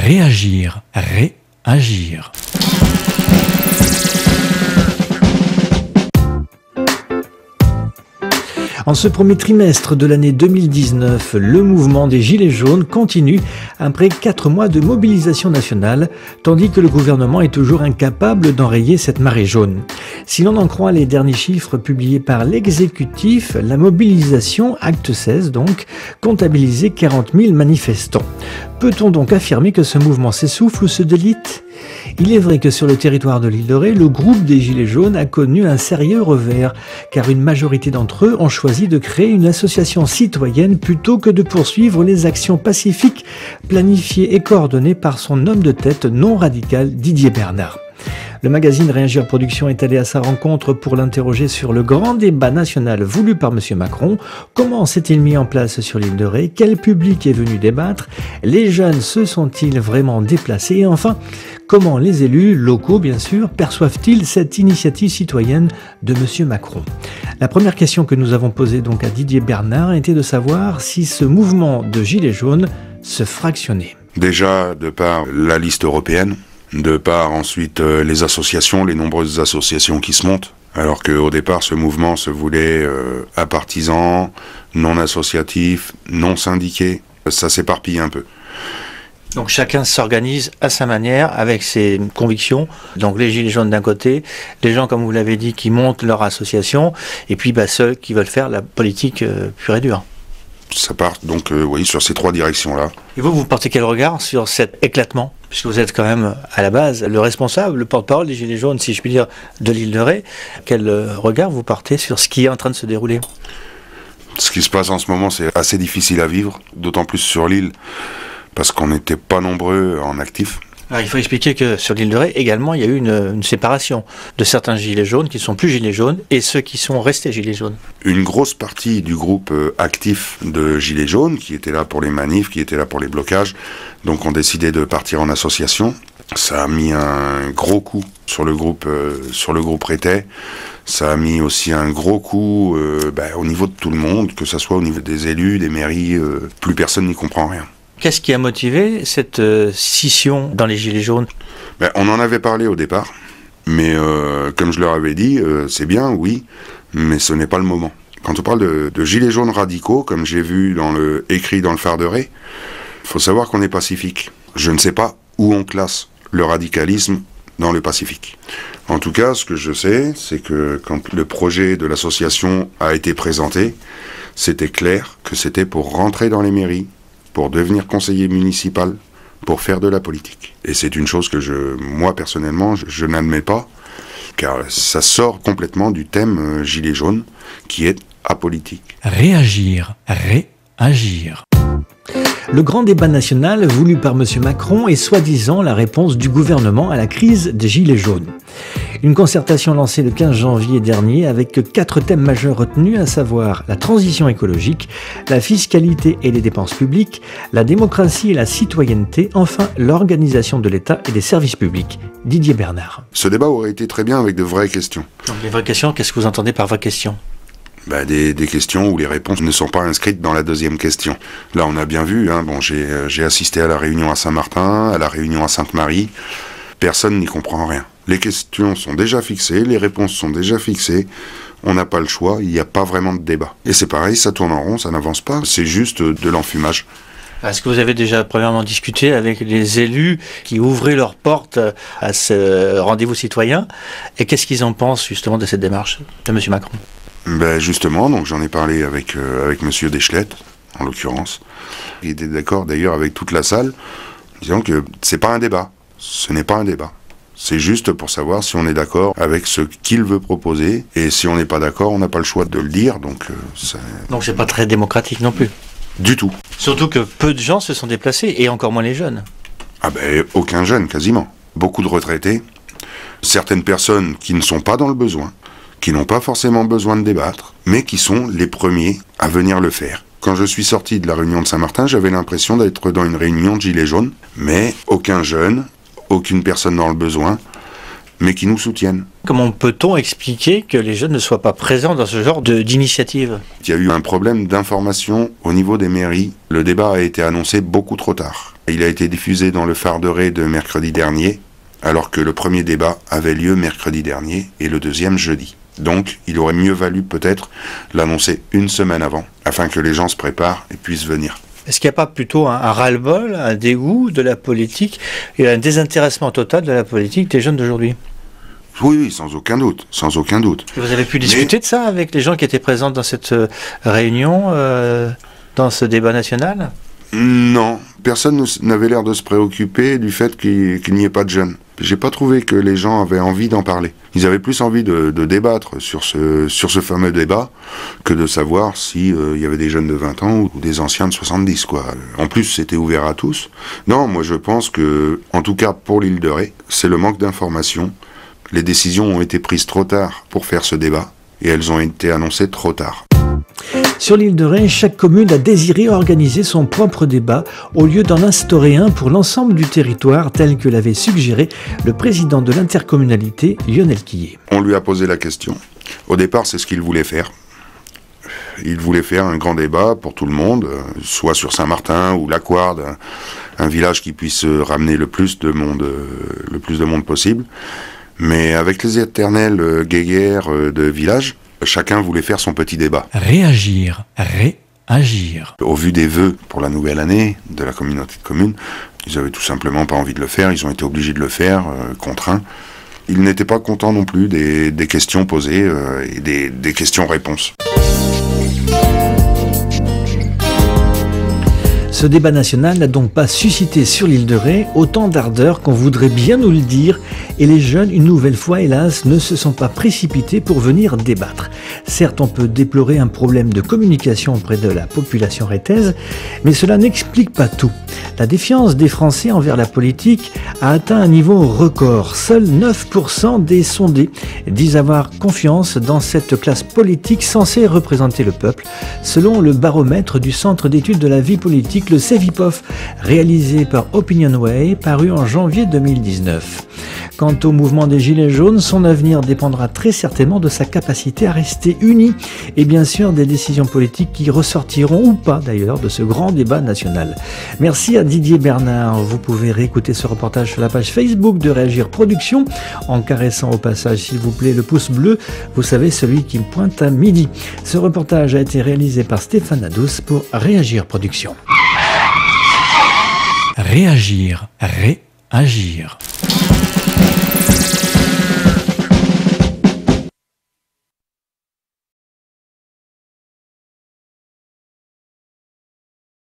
Réagir, réagir. En ce premier trimestre de l'année 2019, le mouvement des Gilets jaunes continue après 4 mois de mobilisation nationale, tandis que le gouvernement est toujours incapable d'enrayer cette marée jaune. Si l'on en croit les derniers chiffres publiés par l'exécutif, la mobilisation, acte 16 donc, comptabilisait 40 000 manifestants. Peut-on donc affirmer que ce mouvement s'essouffle ou se délite ? Il est vrai que sur le territoire de l'île de Ré, le groupe des Gilets jaunes a connu un sérieux revers, car une majorité d'entre eux ont choisi de créer une association citoyenne plutôt que de poursuivre les actions pacifiques planifiées et coordonnées par son homme de tête non radical Didier Bernard. Le magazine Réagir Production est allé à sa rencontre pour l'interroger sur le grand débat national voulu par M. Macron. Comment s'est-il mis en place sur l'île de Ré? Quel public est venu débattre? Les jeunes se sont-ils vraiment déplacés? Et enfin, comment les élus, locaux bien sûr, perçoivent-ils cette initiative citoyenne de M. Macron? La première question que nous avons posée donc à Didier Bernard était de savoir si ce mouvement de Gilets jaunes se fractionnait. Déjà, de par la liste européenne, de par ensuite les associations, les nombreuses associations qui se montent, alors qu'au départ ce mouvement se voulait apartisan, non associatif, non syndiqué, ça s'éparpille un peu. Donc chacun s'organise à sa manière, avec ses convictions. Donc les Gilets jaunes d'un côté, les gens, comme vous l'avez dit, qui montent leur association, et puis ceux qui veulent faire la politique pure et dure. Ça part donc oui, sur ces 3 directions-là. Et vous portez quel regard sur cet éclatement? Puisque vous êtes quand même, à la base, le responsable, le porte-parole des Gilets jaunes, si je puis dire, de l'île de Ré. Quel regard vous portez sur ce qui est en train de se dérouler? Ce qui se passe en ce moment, c'est assez difficile à vivre, d'autant plus sur l'île, parce qu'on n'était pas nombreux en actifs. Alors, il faut expliquer que sur l'île de Ré, également, il y a eu une séparation de certains gilets jaunes qui ne sont plus gilets jaunes et ceux qui sont restés gilets jaunes. Une grosse partie du groupe actif de gilets jaunes, qui était là pour les manifs, qui était là pour les blocages, donc ont décidé de partir en association. Ça a mis un gros coup sur le groupe Rétais. Ça a mis aussi un gros coup au niveau de tout le monde, que ce soit au niveau des élus, des mairies, plus personne n'y comprend rien. Qu'est-ce qui a motivé cette scission dans les Gilets jaunes? On en avait parlé au départ, mais comme je leur avais dit, c'est bien, oui, mais ce n'est pas le moment. Quand on parle de Gilets jaunes radicaux, comme j'ai vu écrit dans le Phare de Ré, il faut savoir qu'on est pacifique. Je ne sais pas où on classe le radicalisme dans le Pacifique. En tout cas, ce que je sais, c'est que quand le projet de l'association a été présenté, c'était clair que c'était pour rentrer dans les mairies, pour devenir conseiller municipal, pour faire de la politique. Et c'est une chose que moi personnellement, je n'admets pas, car ça sort complètement du thème Gilets jaunes, qui est apolitique. Réagir, réagir. Le grand débat national voulu par M. Macron est soi-disant la réponse du gouvernement à la crise des Gilets jaunes. Une concertation lancée le 15 janvier dernier avec 4 thèmes majeurs retenus, à savoir la transition écologique, la fiscalité et les dépenses publiques, la démocratie et la citoyenneté, enfin l'organisation de l'État et des services publics. Didier Bernard. Ce débat aurait été très bien avec de vraies questions. Donc les vraies questions, qu'est-ce que vous entendez par vraies questions? Des questions où les réponses ne sont pas inscrites dans la deuxième question. Là, on a bien vu, j'ai assisté à la réunion à Saint-Martin, à la réunion à Sainte-Marie. Personne n'y comprend rien. Les questions sont déjà fixées, les réponses sont déjà fixées. On n'a pas le choix, il n'y a pas vraiment de débat. Et c'est pareil, ça tourne en rond, ça n'avance pas. C'est juste de l'enfumage. Est-ce que vous avez déjà premièrement discuté avec les élus qui ouvraient leurs portes à ce rendez-vous citoyen? Et qu'est-ce qu'ils en pensent justement de cette démarche de M. Macron? Justement, donc j'en ai parlé avec Monsieur Deschlette, en l'occurrence. Il était d'accord d'ailleurs avec toute la salle, disant que c'est pas un débat. Ce n'est pas un débat. C'est juste pour savoir si on est d'accord avec ce qu'il veut proposer, et si on n'est pas d'accord, on n'a pas le choix de le dire, donc c'est pas très démocratique non plus. Du tout. Surtout que peu de gens se sont déplacés, et encore moins les jeunes. Aucun jeune, quasiment. Beaucoup de retraités, certaines personnes qui ne sont pas dans le besoin, qui n'ont pas forcément besoin de débattre, mais qui sont les premiers à venir le faire. Quand je suis sorti de la réunion de Saint-Martin, j'avais l'impression d'être dans une réunion de Gilets jaunes, mais aucun jeune, aucune personne dans le besoin, mais qui nous soutiennent. Comment peut-on expliquer que les jeunes ne soient pas présents dans ce genre d'initiative? Il y a eu un problème d'information au niveau des mairies. Le débat a été annoncé beaucoup trop tard. Il a été diffusé dans le phare de Ré de mercredi dernier, alors que le premier débat avait lieu mercredi dernier et le deuxième jeudi. Donc, il aurait mieux valu peut-être l'annoncer une semaine avant, afin que les gens se préparent et puissent venir. Est-ce qu'il n'y a pas plutôt un ras-le-bol, un dégoût de la politique et un désintéressement total de la politique des jeunes d'aujourd'hui? Oui, sans aucun doute, sans aucun doute. Et vous avez pu discuter de ça avec les gens qui étaient présents dans cette réunion, dans ce débat national? Non, personne n'avait l'air de se préoccuper du fait qu'il n'y ait pas de jeunes. J'ai pas trouvé que les gens avaient envie d'en parler. Ils avaient plus envie de débattre sur ce fameux débat que de savoir si y avait des jeunes de 20 ans ou des anciens de 70, quoi. En plus, c'était ouvert à tous. Non, moi je pense que, en tout cas pour l'île de Ré, c'est le manque d'informations. Les décisions ont été prises trop tard pour faire ce débat et elles ont été annoncées trop tard. Sur l'île de Ré, chaque commune a désiré organiser son propre débat au lieu d'en instaurer un pour l'ensemble du territoire tel que l'avait suggéré le président de l'intercommunalité, Lionel Quillet. On lui a posé la question. Au départ, c'est ce qu'il voulait faire. Il voulait faire un grand débat pour tout le monde, soit sur Saint-Martin ou Laquarde, un village qui puisse ramener le plus de monde possible. Mais avec les éternelles guéguerres de village, chacun voulait faire son petit débat. Réagir, réagir. Au vu des vœux pour la nouvelle année de la communauté de communes, ils avaient tout simplement pas envie de le faire, ils ont été obligés de le faire, contraints. Ils n'étaient pas contents non plus des questions posées et des questions-réponses. Ce débat national n'a donc pas suscité sur l'île de Ré autant d'ardeur qu'on voudrait bien nous le dire, et les jeunes, une nouvelle fois hélas, ne se sont pas précipités pour venir débattre. Certes, on peut déplorer un problème de communication auprès de la population rétaise, mais cela n'explique pas tout. La défiance des Français envers la politique a atteint un niveau record. Seuls 9% des sondés disent avoir confiance dans cette classe politique censée représenter le peuple, selon le baromètre du Centre d'études de la vie politique, le CEVIPOF, réalisé par Opinionway, paru en janvier 2019. Quant au mouvement des Gilets jaunes, son avenir dépendra très certainement de sa capacité à rester uni et bien sûr des décisions politiques qui ressortiront ou pas d'ailleurs de ce grand débat national. Merci à Didier Bernard. Vous pouvez réécouter ce reportage sur la page Facebook de Réagir Productions en caressant au passage s'il vous plaît le pouce bleu, vous savez celui qui pointe à midi. Ce reportage a été réalisé par Stéphane Adous pour Réagir Productions. Réagir, réagir.